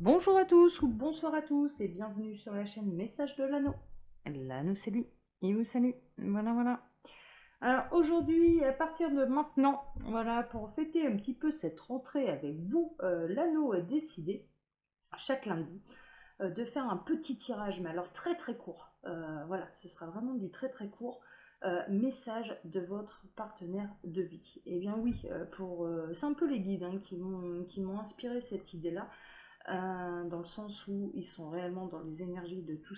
Bonjour à tous ou bonsoir à tous et bienvenue sur la chaîne Message de l'Anneau. L'Anneau c'est lui, il vous salue, voilà. Alors aujourd'hui, à partir de maintenant, voilà, pour fêter un petit peu cette rentrée avec vous, l'Anneau a décidé, chaque lundi, de faire un petit tirage, mais alors très court. Voilà, ce sera vraiment du très court. Message de votre partenaire de vie. Et bien oui, c'est un peu les guides hein, qui m'ont inspiré cette idée-là. Dans le sens où ils sont réellement dans les énergies de tout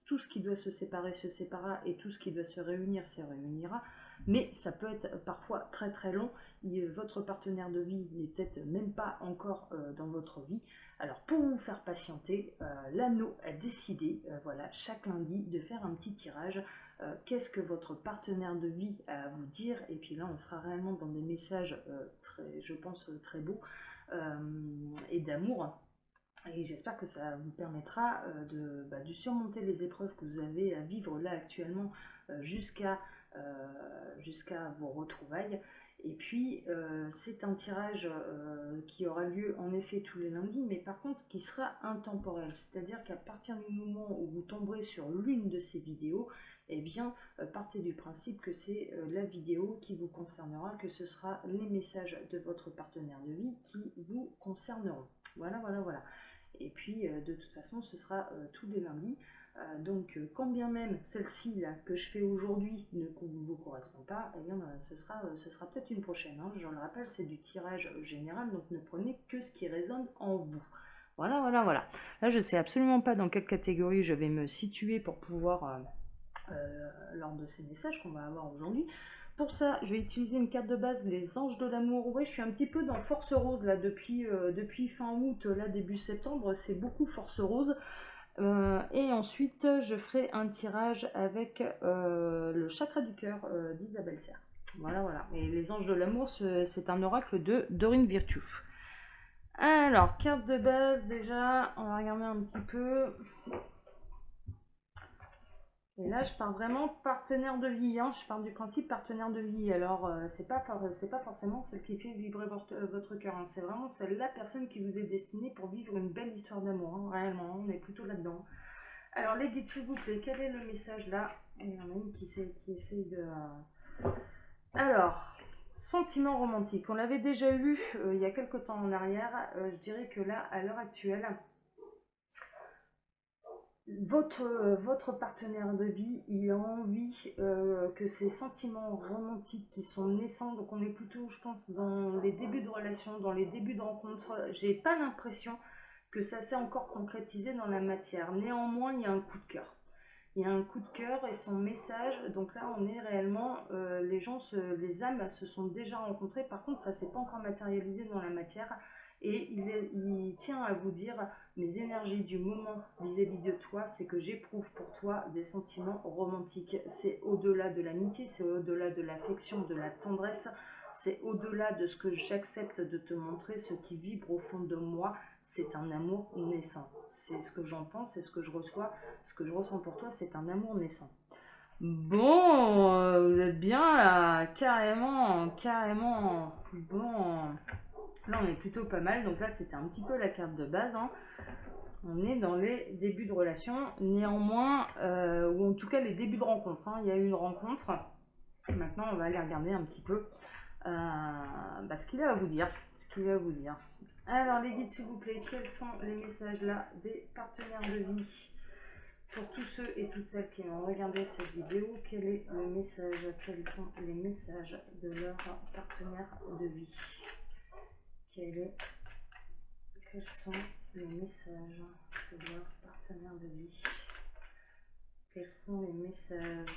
tout ce qui doit se séparera, et tout ce qui doit se réunira. Mais ça peut être parfois très long. Votre partenaire de vie n'est peut-être même pas encore dans votre vie. Alors pour vous faire patienter, l'Anneau a décidé, voilà, chaque lundi de faire un petit tirage. Qu'est-ce que votre partenaire de vie a à vous dire? Et puis là, on sera réellement dans des messages je pense, très beaux et d'amour. Et j'espère que ça vous permettra de surmonter les épreuves que vous avez à vivre là actuellement jusqu'à vos retrouvailles. Et puis c'est un tirage qui aura lieu en effet tous les lundis, mais par contre qui sera intemporel. C'est-à-dire qu'à partir du moment où vous tomberez sur l'une de ces vidéos, eh bien partez du principe que c'est la vidéo qui vous concernera, que ce sera les messages de votre partenaire de vie qui vous concerneront. Voilà. Et puis de toute façon ce sera tous les lundis. Donc quand bien même celle-ci là que je fais aujourd'hui ne vous correspond pas, eh bien ce sera peut-être une prochaine. Hein. Je le rappelle, c'est du tirage général, donc ne prenez que ce qui résonne en vous. Voilà. Là je sais absolument pas dans quelle catégorie je vais me situer pour pouvoir lors de ces messages qu'on va avoir aujourd'hui. Pour ça, je vais utiliser une carte de base, les anges de l'amour. Ouais, je suis un petit peu dans Force Rose là depuis fin août, là début septembre, c'est beaucoup Force Rose. Et ensuite, je ferai un tirage avec le chakra du cœur d'Isabelle Serre. Voilà. Et les anges de l'amour, c'est un oracle de Dorine Virtue. Alors, carte de base déjà, on va regarder un petit peu. Et là, je pars vraiment partenaire de vie. Hein. Je pars du principe partenaire de vie. Alors, c'est pas forcément celle qui fait vibrer votre cœur. Hein. C'est vraiment la personne qui vous est destinée pour vivre une belle histoire d'amour. Hein. Réellement, on est plutôt là-dedans. Alors, les guides, s'il vous plaît, quel est le message là? Il y en a une qui essaye de... Alors, sentiment romantique. On l'avait déjà eu il y a quelques temps en arrière. Je dirais que là, à l'heure actuelle, votre partenaire de vie, il a envie que ces sentiments romantiques qui sont naissants, donc on est plutôt, je pense, dans les débuts de relation, dans les débuts de rencontre, j'ai pas l'impression que ça s'est encore concrétisé dans la matière. Néanmoins, il y a un coup de cœur. Il y a un coup de cœur et son message, donc là on est réellement, les âmes se sont déjà rencontrées, par contre ça s'est pas encore matérialisé dans la matière, et il tient à vous dire, mes énergies du moment vis-à-vis de toi, c'est que j'éprouve pour toi des sentiments romantiques, c'est au-delà de l'amitié, c'est au-delà de l'affection, de la tendresse, c'est au-delà de ce que j'accepte de te montrer, ce qui vibre au fond de moi, c'est un amour naissant. C'est ce que j'en pense, c'est ce que je reçois, ce que je ressens pour toi, c'est un amour naissant. Bon, vous êtes bien là, carrément. Bon, là on est plutôt pas mal, donc là c'était un petit peu la carte de base. Hein. On est dans les débuts de relation, néanmoins, ou en tout cas les débuts de rencontre. Hein. Il y a eu une rencontre. Maintenant, on va aller regarder un petit peu ce qu'il a à vous dire. Alors, les guides, s'il vous plaît, quels sont les messages là des partenaires de vie pour tous ceux et toutes celles qui ont regardé cette vidéo? Quel est le message? Quels sont les messages de leur partenaire de vie? Quels sont les messages de leur partenaire de vie? Quels sont les messages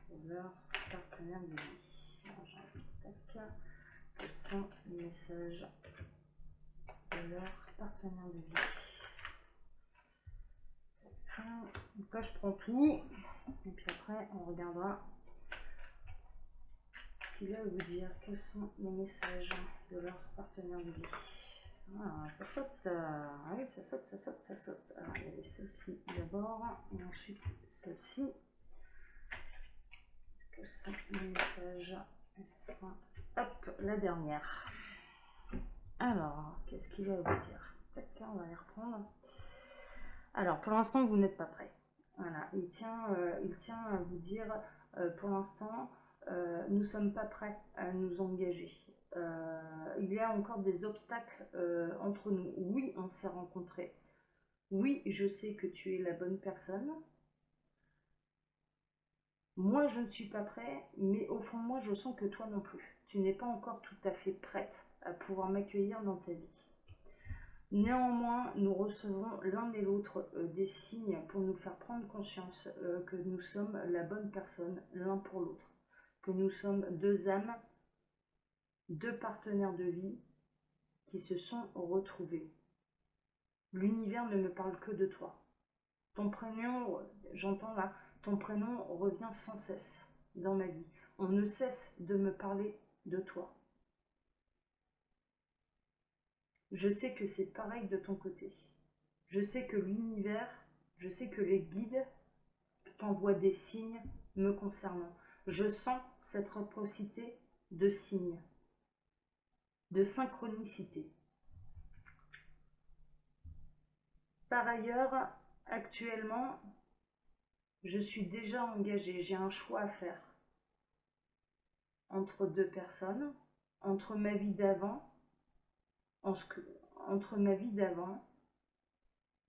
de leur partenaire de vie? Quels sont les messages de leur partenaire de vie? Donc là, je prends tout. Et puis après, on regardera ce qu'il a à vous dire. Quels sont les messages de leur partenaire de vie? Ah, ça saute. Ah oui, ça saute. Alors, il y avait celle-ci d'abord. Et ensuite, celle-ci. Quels sont les messages? Et ce sera, hop, la dernière. Alors, qu'est-ce qu'il a à vous dire? Tac, on va les reprendre. Alors, pour l'instant, vous n'êtes pas prêt. Voilà, il tient à vous dire, pour l'instant, nous ne sommes pas prêts à nous engager. Il y a encore des obstacles entre nous. Oui, on s'est rencontrés. Oui, je sais que tu es la bonne personne. Moi, je ne suis pas prêt, mais au fond de moi, je sens que toi non plus. Tu n'es pas encore tout à fait prête à pouvoir m'accueillir dans ta vie. Néanmoins, nous recevons l'un et l'autre des signes pour nous faire prendre conscience que nous sommes la bonne personne l'un pour l'autre, que nous sommes deux âmes, deux partenaires de vie qui se sont retrouvés. L'univers ne me parle que de toi. Ton prénom, j'entends là, ton prénom revient sans cesse dans ma vie. On ne cesse de me parler de toi. Je sais que c'est pareil de ton côté. Je sais que l'univers, je sais que les guides t'envoient des signes me concernant. Je sens cette réciprocité de signes, de synchronicité. Par ailleurs, actuellement, je suis déjà engagée, j'ai un choix à faire entre deux personnes, entre ma vie d'avant, entre ma vie d'avant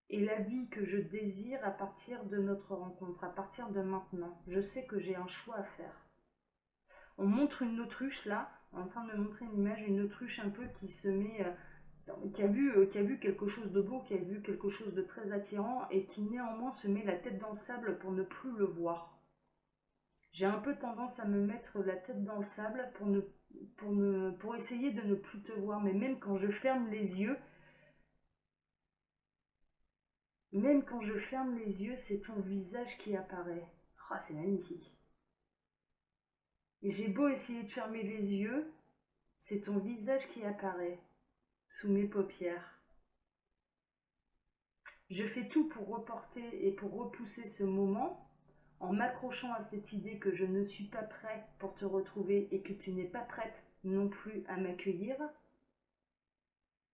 et la vie que je désire à partir de notre rencontre, à partir de maintenant. Je sais que j'ai un choix à faire. On montre une autruche là, on est en train de me montrer une image, une autruche un peu qui se met, qui a vu quelque chose de beau, qui a vu quelque chose de très attirant et qui néanmoins se met la tête dans le sable pour ne plus le voir. J'ai un peu tendance à me mettre la tête dans le sable pour essayer de ne plus te voir, mais même quand je ferme les yeux, c'est ton visage qui apparaît. Ah, c'est magnifique. Et j'ai beau essayer de fermer les yeux, c'est ton visage qui apparaît sous mes paupières. Je fais tout pour reporter et pour repousser ce moment en m'accrochant à cette idée que je ne suis pas prêt pour te retrouver et que tu n'es pas prête non plus à m'accueillir.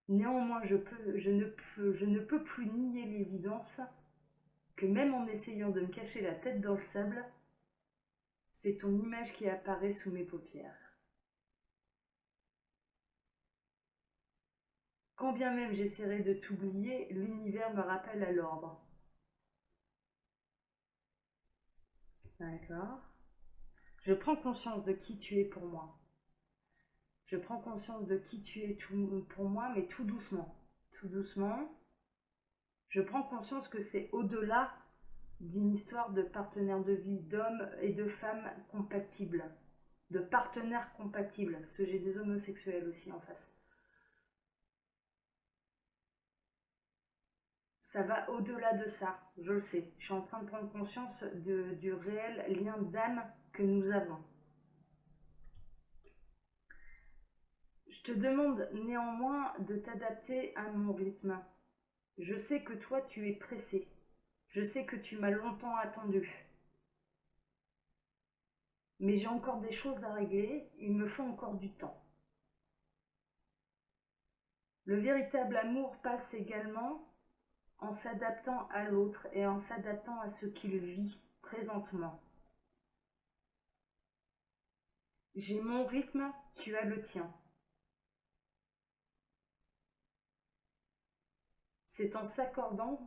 Néanmoins, je ne peux plus nier l'évidence que même en essayant de me cacher la tête dans le sable, c'est ton image qui apparaît sous mes paupières. Quand bien même j'essaierai de t'oublier, l'univers me rappelle à l'ordre. D'accord. Je prends conscience de qui tu es pour moi. Je prends conscience de qui tu es pour moi, mais tout doucement. Tout doucement. Je prends conscience que c'est au-delà d'une histoire de partenaires de vie, d'hommes et de femmes compatibles, de partenaires compatibles, parce que j'ai des homosexuels aussi en face. Ça va au-delà de ça, je le sais. Je suis en train de prendre conscience du réel lien d'âme que nous avons. Je te demande néanmoins de t'adapter à mon rythme. Je sais que toi, tu es pressé. Je sais que tu m'as longtemps attendu. Mais j'ai encore des choses à régler, il me faut encore du temps. Le véritable amour passe également en s'adaptant à l'autre et en s'adaptant à ce qu'il vit présentement. J'ai mon rythme, tu as le tien. C'est en s'accordant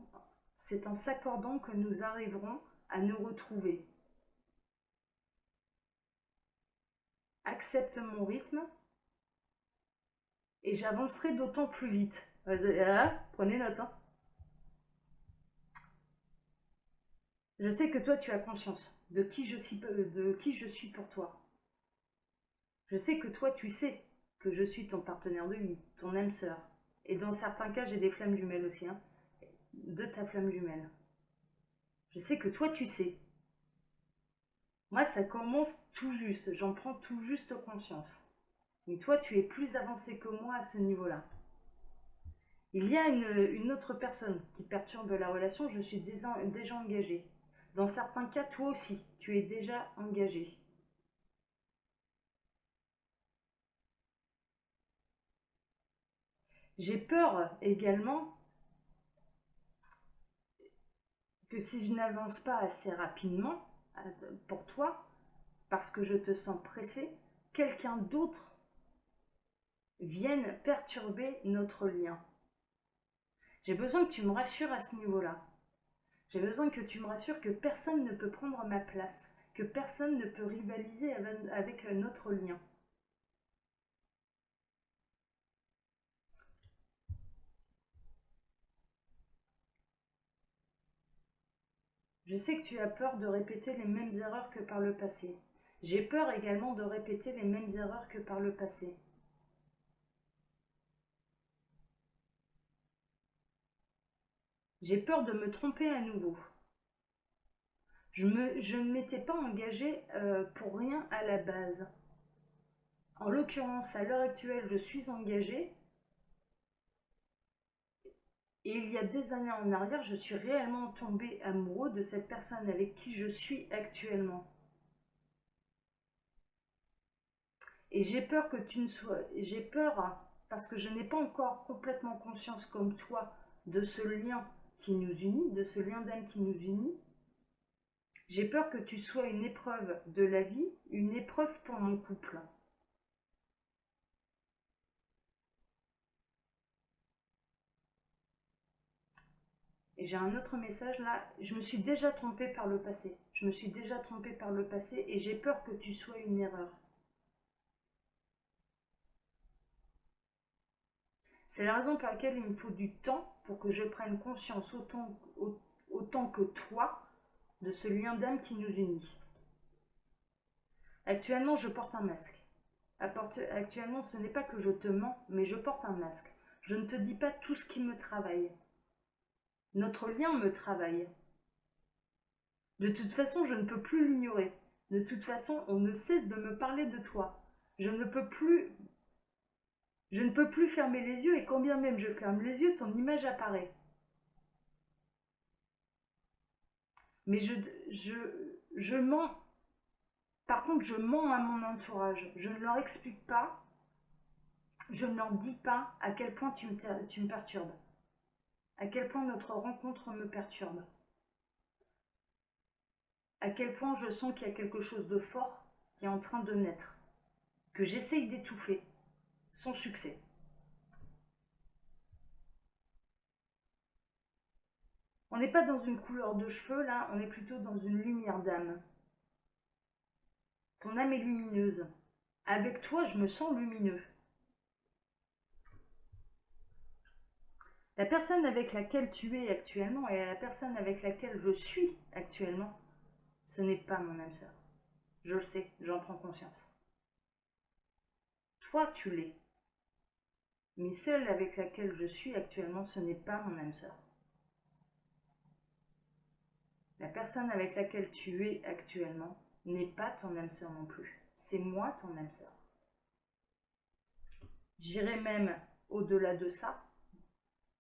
que nous arriverons à nous retrouver. Accepte mon rythme et j'avancerai d'autant plus vite. Prenez note. Hein. Je sais que toi, tu as conscience de qui je suis pour toi. Je sais que toi, tu sais que je suis ton partenaire de vie, ton âme sœur. Et dans certains cas, j'ai des flammes jumelles aussi. Hein, de ta flamme jumelle. Je sais que toi, tu sais. Moi, ça commence tout juste. J'en prends tout juste conscience. Mais toi, tu es plus avancé que moi à ce niveau-là. Il y a une autre personne qui perturbe la relation. Je suis déjà engagée. Dans certains cas, toi aussi, tu es déjà engagé. J'ai peur également que si je n'avance pas assez rapidement pour toi, parce que je te sens pressé, quelqu'un d'autre vienne perturber notre lien. J'ai besoin que tu me rassures à ce niveau-là. J'ai besoin que tu me rassures que personne ne peut prendre ma place, que personne ne peut rivaliser avec notre lien. Je sais que tu as peur de répéter les mêmes erreurs que par le passé. J'ai peur également de répéter les mêmes erreurs que par le passé. J'ai peur de me tromper à nouveau. Je ne m'étais pas engagée pour rien à la base. En l'occurrence, à l'heure actuelle, je suis engagée. Et il y a des années en arrière, je suis réellement tombée amoureux de cette personne avec qui je suis actuellement. Et j'ai peur que tu ne sois... J'ai peur, hein, parce que je n'ai pas encore complètement conscience comme toi de ce lien qui nous unit, de ce lien d'âme qui nous unit. J'ai peur que tu sois une épreuve de la vie, une épreuve pour mon couple. Et j'ai un autre message là, je me suis déjà trompée par le passé. Je me suis déjà trompée par le passé et j'ai peur que tu sois une erreur. C'est la raison pour laquelle il me faut du temps pour que je prenne conscience autant que toi de ce lien d'âme qui nous unit. Actuellement, je porte un masque. Actuellement, ce n'est pas que je te mens, mais je porte un masque. Je ne te dis pas tout ce qui me travaille. Notre lien me travaille. De toute façon, je ne peux plus l'ignorer. De toute façon, on ne cesse de me parler de toi. Je ne peux plus fermer les yeux et quand bien même je ferme les yeux, ton image apparaît. Mais je mens. Par contre, je mens à mon entourage. Je ne leur explique pas, je ne leur dis pas à quel point tu me perturbes. À quel point notre rencontre me perturbe. À quel point je sens qu'il y a quelque chose de fort qui est en train de naître. Que j'essaye d'étouffer. Sans succès. On n'est pas dans une couleur de cheveux, là, on est plutôt dans une lumière d'âme. Ton âme est lumineuse. Avec toi, je me sens lumineux. La personne avec laquelle tu es actuellement et la personne avec laquelle je suis actuellement, ce n'est pas mon âme sœur. Je le sais, j'en prends conscience. Toi, tu l'es. Mais celle avec laquelle je suis actuellement, ce n'est pas mon âme sœur. La personne avec laquelle tu es actuellement n'est pas ton âme sœur non plus. C'est moi ton âme sœur. J'irai même au-delà de ça.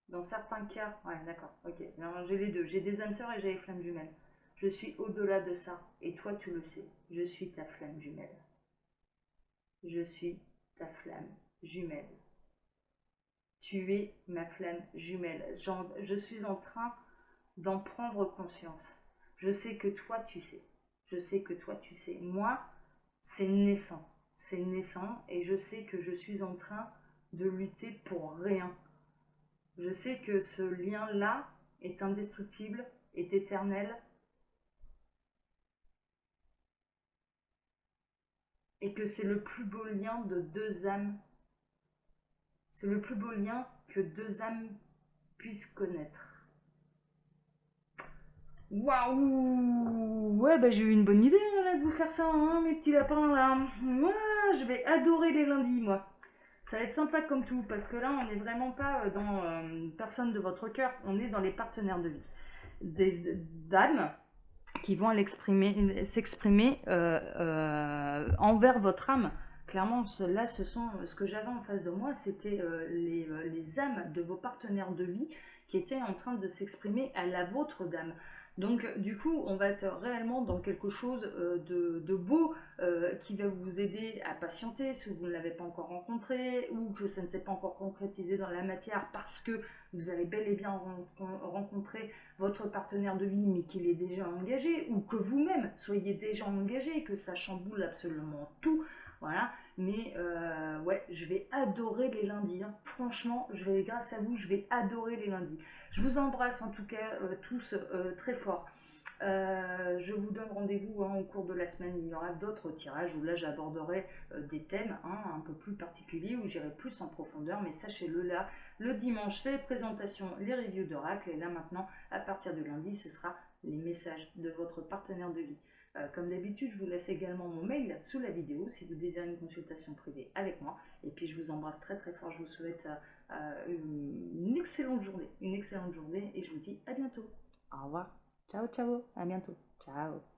Dans certains cas, ouais d'accord, ok. J'ai les deux, j'ai des âmes sœurs et j'ai les flammes jumelles. Je suis au-delà de ça, et toi tu le sais, je suis ta flamme jumelle. Je suis ta flamme jumelle. Tu es ma flamme jumelle. Je suis en train d'en prendre conscience. Je sais que toi tu sais. Je sais que toi tu sais. Moi, c'est naissant. C'est naissant et je sais que je suis en train de lutter pour rien. Je sais que ce lien-là est indestructible, est éternel et que c'est le plus beau lien de deux âmes. C'est le plus beau lien que deux âmes puissent connaître. Waouh! Ouais, bah j'ai eu une bonne idée là, de vous faire ça, hein, mes petits lapins là. Moi, je vais adorer les lundis, moi. Ça va être sympa comme tout, parce que là, on n'est vraiment pas dans personne de votre cœur, on est dans les partenaires de vie. Des dames qui vont s'exprimer envers votre âme. Clairement, là, ce que j'avais en face de moi, c'était les âmes de vos partenaires de vie qui étaient en train de s'exprimer à la vôtre d'âme. Donc du coup, on va être réellement dans quelque chose de beau qui va vous aider à patienter si vous ne l'avez pas encore rencontré ou que ça ne s'est pas encore concrétisé dans la matière parce que vous avez bel et bien rencontré votre partenaire de vie mais qu'il est déjà engagé ou que vous-même soyez déjà engagé et que ça chamboule absolument tout. Voilà, mais ouais, je vais adorer les lundis. Hein. Franchement, grâce à vous, je vais adorer les lundis. Je vous embrasse en tout cas tous très fort. Je vous donne rendez-vous hein, au cours de la semaine. Il y aura d'autres tirages où là j'aborderai des thèmes hein, un peu plus particuliers, où j'irai plus en profondeur. Mais sachez-le là, le dimanche c'est les présentations, les reviews d'oracle. Et là maintenant, à partir de lundi, ce sera les messages de votre partenaire de vie. Comme d'habitude, je vous laisse également mon mail sous la vidéo si vous désirez une consultation privée avec moi. Et puis je vous embrasse très très fort. Je vous souhaite une excellente journée. Une excellente journée et je vous dis à bientôt. Au revoir. Ciao, ciao. À bientôt. Ciao.